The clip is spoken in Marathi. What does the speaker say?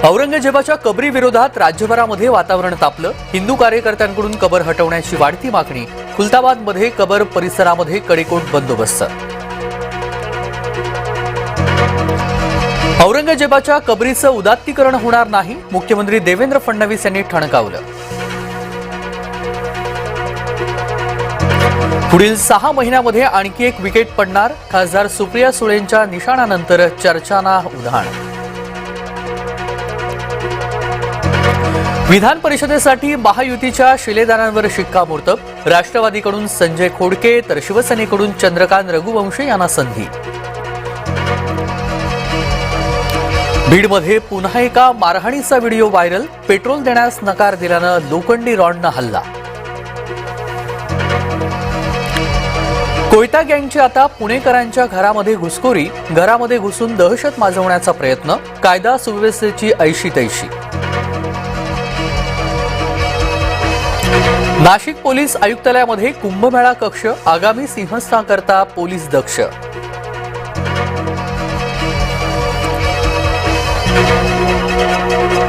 औरंगजेबाच्या कबरी विरोधात राज्यभरामध्ये वातावरण तापलं. हिंदू कार्यकर्त्यांकडून कबर हटवण्याची वाढती मागणी. खुलताबादमध्ये कबर परिसरामध्ये कडेकोट बंदोबस्त. औरंगजेबाच्या कबरीचं उदात्तीकरण होणार नाही, मुख्यमंत्री देवेंद्र फडणवीस यांनी ठणकावलं. पुढील 6 महिन्यामध्ये आणखी एक विकेट पडणार. खासदार सुप्रिया सुळेंच्या निशाणानंतर चर्चांना उधाण. विधान परिषदेसाठी महायुतीच्या शिलेदारांवर शिक्कामोर्तब. राष्ट्रवादीकडून संजय खोडके तर शिवसेनेकडून चंद्रकांत रघुवंशी यांना संधी. बीडमध्ये पुन्हा एका मारहाणीचा व्हिडिओ व्हायरल. पेट्रोल देण्यास नकार दिल्यानं लोखंडी रॉडनं हल्ला. कोयता गँगची आता पुणेकरांच्या घरामध्ये घुसखोरी. घरामध्ये घुसून दहशत माजवण्याचा प्रयत्न. कायदा सुव्यवस्थेची ऐशी तैशी. नाशिक पोलीस आयुक्तालयामध्ये कुंभमेळा कक्ष. आगामी सिंहस्थाकरता पोलीस दक्ष.